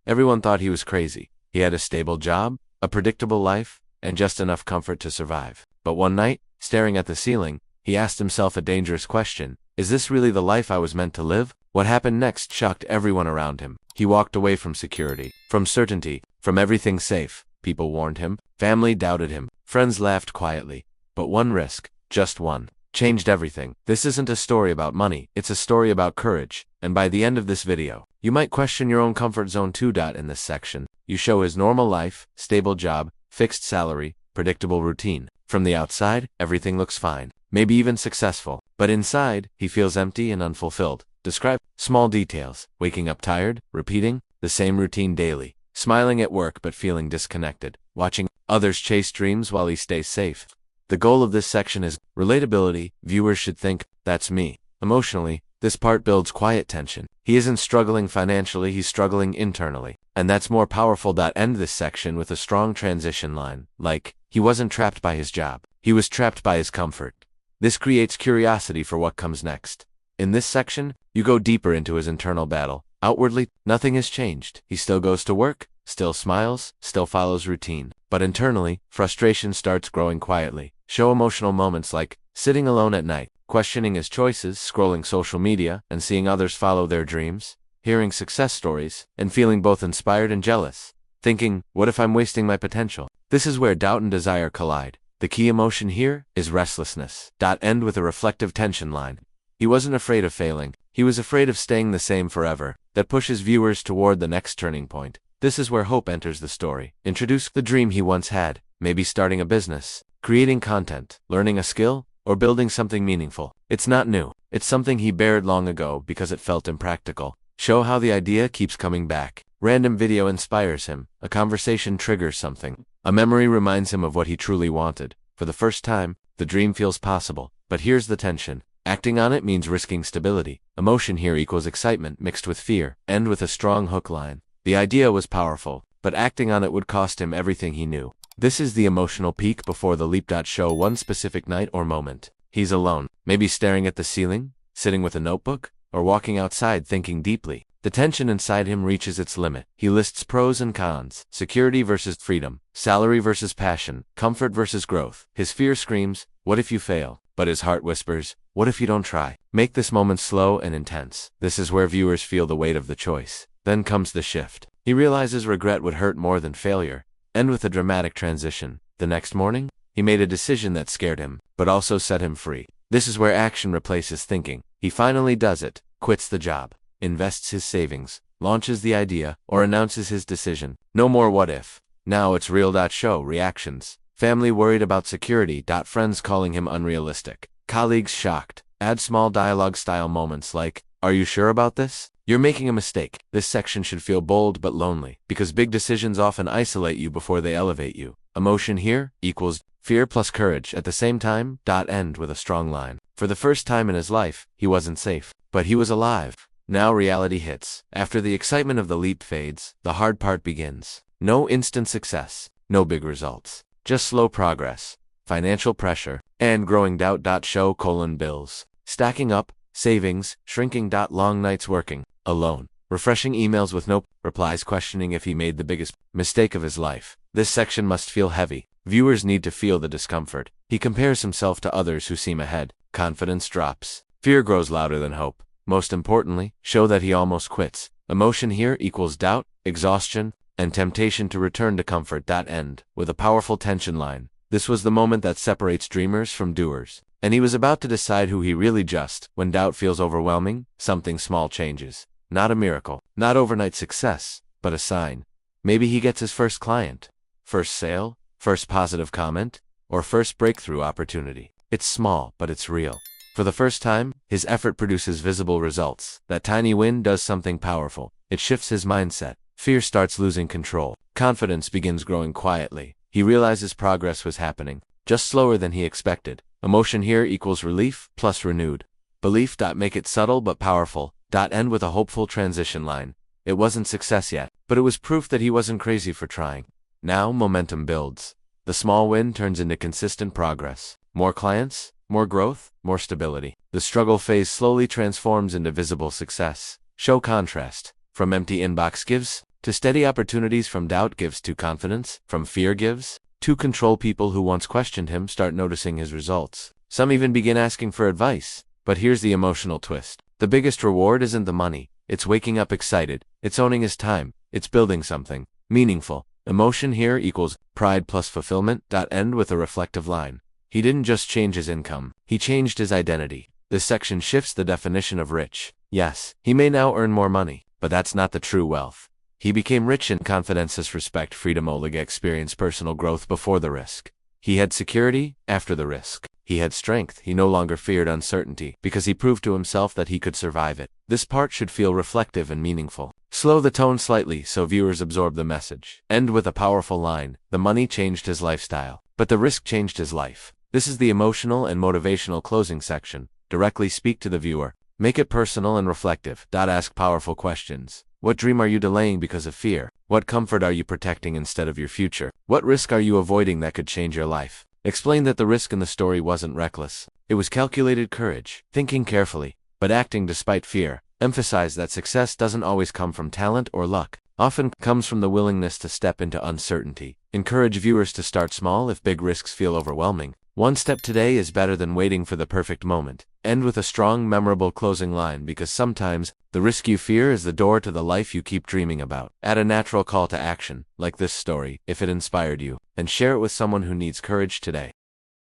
Everyone thought he was crazy. He had a stable job, a predictable life, and just enough comfort to survive. But one night, staring at the ceiling, he asked himself a dangerous question. Is this really the life I was meant to live? What happened next shocked everyone around him. He walked away from security, from certainty, from everything safe. People warned him. Family doubted him. Friends laughed quietly. But one risk, just one, changed everything. This isn't a story about money. It's a story about courage. And by the end of this video, you might question your own comfort zone too. In this section, you show his normal life, stable job, fixed salary, predictable routine. From the outside, everything looks fine, maybe even successful. But inside, he feels empty and unfulfilled. Describe small details: waking up tired, repeating the same routine daily, smiling at work but feeling disconnected, watching others chase dreams while he stays safe. The goal of this section is relatability. Viewers should think, that's me. Emotionally, this part builds quiet tension. He isn't struggling financially, he's struggling internally. And that's more powerful. End this section with a strong transition line, like, he wasn't trapped by his job, he was trapped by his comfort. This creates curiosity for what comes next. In this section, you go deeper into his internal battle. Outwardly, nothing has changed. He still goes to work, still smiles, still follows routine. But internally, frustration starts growing quietly. Show emotional moments like sitting alone at night, questioning his choices, scrolling social media, and seeing others follow their dreams, hearing success stories, and feeling both inspired and jealous, thinking, what if I'm wasting my potential? This is where doubt and desire collide. The key emotion here is restlessness. End with a reflective tension line. He wasn't afraid of failing, he was afraid of staying the same forever. That pushes viewers toward the next turning point. This is where hope enters the story. Introduce the dream he once had, maybe starting a business, creating content, learning a skill, or building something meaningful. It's not new, it's something he buried long ago because it felt impractical. Show how the idea keeps coming back. Random video inspires him, a conversation triggers something, a memory reminds him of what he truly wanted. For the first time, the dream feels possible. But here's the tension. Acting on it means risking stability. Emotion here equals excitement mixed with fear. End with a strong hook line. The idea was powerful, but acting on it would cost him everything he knew. This is the emotional peak before the leap. Show one specific night or moment. He's alone, maybe staring at the ceiling, sitting with a notebook, or walking outside thinking deeply. The tension inside him reaches its limit. He lists pros and cons, security versus freedom, salary versus passion, comfort versus growth. His fear screams, what if you fail? But his heart whispers, what if you don't try? Make this moment slow and intense. This is where viewers feel the weight of the choice. Then comes the shift. He realizes regret would hurt more than failure. End with a dramatic transition. The next morning, he made a decision that scared him, but also set him free. This is where action replaces thinking. He finally does it, quits the job, invests his savings, launches the idea, or announces his decision. No more what if. Now it's real. Show reactions. Family worried about security. Friends calling him unrealistic. Colleagues shocked. Add small dialogue-style moments like, are you sure about this? You're making a mistake. This section should feel bold but lonely, because big decisions often isolate you before they elevate you. Emotion here equals fear plus courage at the same time. End with a strong line. For the first time in his life, he wasn't safe, but he was alive. Now reality hits. After the excitement of the leap fades, the hard part begins. No instant success, no big results, just slow progress, financial pressure, and growing doubt. Show bills stacking up, savings shrinking. Long nights working alone, refreshing emails with no replies, questioning if he made the biggest mistake of his life. This section must feel heavy. Viewers need to feel the discomfort. He compares himself to others who seem ahead. Confidence drops. Fear grows louder than hope. Most importantly, show that he almost quits. Emotion here equals doubt, exhaustion, and temptation to return to comfort. End with a powerful tension line. This was the moment that separates dreamers from doers. And he was about to decide who he really just. When doubt feels overwhelming, something small changes. Not a miracle, not overnight success, but a sign. Maybe he gets his first client, first sale, first positive comment, or first breakthrough opportunity. It's small, but it's real. For the first time, his effort produces visible results. That tiny win does something powerful. It shifts his mindset. Fear starts losing control. Confidence begins growing quietly. He realizes progress was happening, just slower than he expected. Emotion here equals relief plus renewed belief. Make it subtle but powerful. End with a hopeful transition line. It wasn't success yet, but it was proof that he wasn't crazy for trying. Now momentum builds. The small win turns into consistent progress. More clients, more growth, more stability. The struggle phase slowly transforms into visible success. Show contrast. From empty inbox gives To steady opportunities from doubt gives to confidence, from fear gives to control. People who once questioned him start noticing his results. Some even begin asking for advice. But here's the emotional twist. The biggest reward isn't the money. It's waking up excited. It's owning his time. It's building something meaningful. Emotion here equals pride plus fulfillment. End with a reflective line. He didn't just change his income. He changed his identity. This section shifts the definition of rich. Yes, he may now earn more money, but that's not the true wealth. He became rich in confidence, respect, freedom. Oleg experienced personal growth before the risk. He had security after the risk. He had strength. He no longer feared uncertainty because he proved to himself that he could survive it. This part should feel reflective and meaningful. Slow the tone slightly so viewers absorb the message. End with a powerful line. The money changed his lifestyle, but the risk changed his life. This is the emotional and motivational closing section. Directly speak to the viewer. Make it personal and reflective. Ask powerful questions. What dream are you delaying because of fear? What comfort are you protecting instead of your future? What risk are you avoiding that could change your life? Explain that the risk in the story wasn't reckless. It was calculated courage, thinking carefully, but acting despite fear. Emphasize that success doesn't always come from talent or luck. Often comes from the willingness to step into uncertainty. Encourage viewers to start small if big risks feel overwhelming. One step today is better than waiting for the perfect moment. End with a strong, memorable closing line because sometimes the risk you fear is the door to the life you keep dreaming about. Add a natural call to action, like this story, if it inspired you, and share it with someone who needs courage today.